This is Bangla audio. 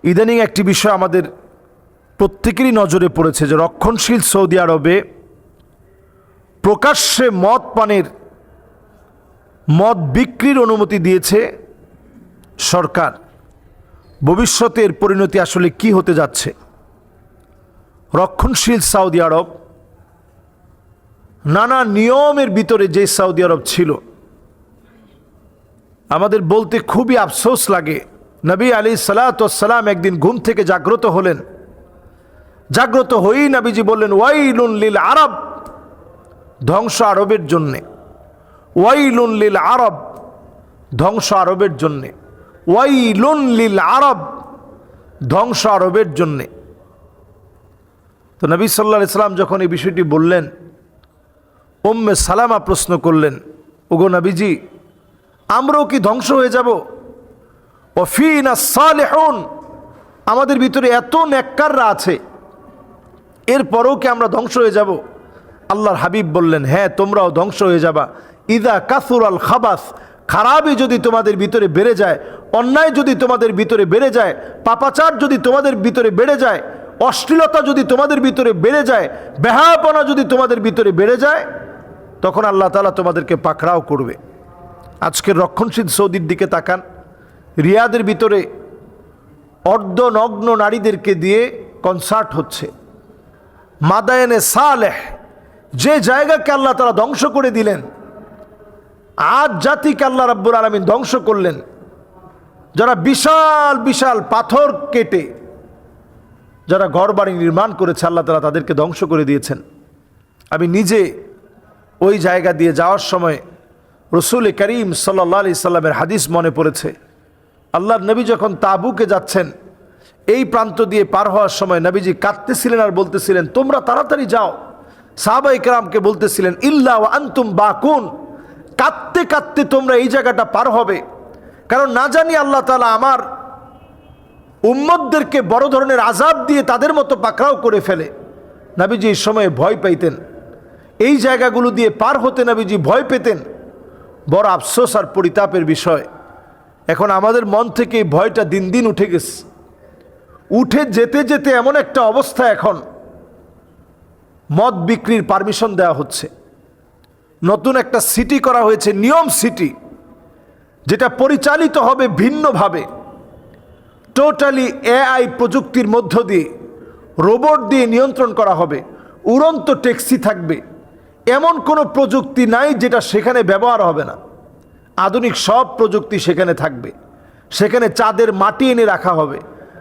ইদানিং একটি বিষয় আমাদের প্রত্যেকেরই নজরে পড়েছে যে রক্ষণশীল সৌদি আরবে প্রকাশ্যে মদ বিক্রির অনুমতি দিয়েছে সরকার। ভবিষ্যতে এর পরিণতি আসলে কি হতে যাচ্ছে? রক্ষণশীল সৌদি আরব নানা নিয়মের ভিতরে যে সৌদি আরব ছিল, আমাদের বলতে খুবই আফসোস লাগে। নবী আলাইহিসসালাতু ওয়াসসালাম একদিন ঘুম থেকে জাগ্রত হলেন। জাগ্রত হয়েই নবীজি বললেন, ওয়াইলুন লিল আরব, ধ্বংস আরবের জন্যে। ওয়াইলুন লিল আরব, ধ্বংস আরবের জন্যে। ওয়াইলুন লিল আরব, ধ্বংস আরবের জন্যে। তো নবী সাল্লাল্লাহু আলাইহি সাল্লাম যখন এই বিষয়টি বললেন, উম্মে সালামা প্রশ্ন করলেন, ওগো নবীজি, আমরাও কি ধ্বংস হয়ে যাব? ওয়াফিনা সালিহুন, আমাদের ভিতরে এত নেককাররা আছে, এরপরেও কি আমরা ধ্বংস হয়ে যাব? আল্লাহর হাবিব বললেন, হ্যাঁ, তোমরাও ধ্বংস হয়ে যাবা। ইদা কাসুরাল খাবাস, খারাপই যদি তোমাদের ভিতরে বেড়ে যায়, অন্যায় যদি তোমাদের ভিতরে বেড়ে যায়, পাপাচার যদি তোমাদের ভিতরে বেড়ে যায়, অশ্লীলতা যদি তোমাদের ভিতরে বেড়ে যায়, বেহায়াপনা যদি তোমাদের ভিতরে বেড়ে যায়, তখন আল্লাহ তাআলা তোমাদেরকে পাকড়াও করবে। আজকের রক্ষণশীল সৌদির দিকে তাকান, রিয়াদের ভিতরে অর্ধনগ্ন নারীদেরকে দিয়ে কনসার্ট হচ্ছে। মাদায়েনে সালেহ, যে জায়গাকে আল্লাহ তাআলা ধ্বংস করে দিলেন, আজ জাতিকে আল্লাহ রাব্বুল আলামিন ধ্বংস করলেন। যারা বিশাল বিশাল পাথর কেটে যারা ঘরবাড়ি নির্মাণ করেছে, আল্লাহ তাআলা তাদেরকে ধ্বংস করে দিয়েছেন। আমি নিজে ওই জায়গা দিয়ে যাওয়ার সময় রসুল করিম সাল্লাল্লাহু আলাইহি সাল্লামের হাদিস মনে পড়েছে। আল্লাহর নবী যখন তাবুকে যাচ্ছেন, এই প্রান্ত দিয়ে পার হওয়ার সময় নবীজি কাঁদতেছিলেন আর বলতেছিলেন, তোমরা তাড়াতাড়ি যাও। সাহাবায়ে কেরামকে বলতেছিলেন, ইল্লা ওয়া আনতুম বাকুন, কাঁদতে কাঁদতে তোমরা এই জায়গাটা পার হবে, কারণ না জানি আল্লাহ তাআলা আমার উম্মতদেরকে বড় ধরনের আযাব দিয়ে তাদের মতো পাকড়াও করে ফেলে। নবীজি এই সময়ে ভয় পাইতেন, এই জায়গাগুলো দিয়ে পার হতে নবীজি ভয় পেতেন। বড় আফসোস আর পরিতাপের বিষয়, এখন আমাদের মন থেকে এই ভয়টা দিন দিন উঠে গেছে। উঠে যেতে যেতে এমন একটা অবস্থা, এখন মদ বিক্রির পারমিশন দেওয়া হচ্ছে। নতুন একটা সিটি করা হয়েছে, নিয়ম সিটি, যেটা পরিচালিত হবে ভিন্নভাবে, টোটালি এআই প্রযুক্তির মধ্য দিয়ে, রোবট দিয়ে নিয়ন্ত্রণ করা হবে। উড়ন্ত ট্যাক্সি থাকবে, এমন কোনো প্রযুক্তি নাই যেটা সেখানে ব্যবহার হবে না। আধুনিক সব প্রযুক্তি সেখানে থাকবে। সেখানে চাঁদের মাটি এনে রাখা হবে,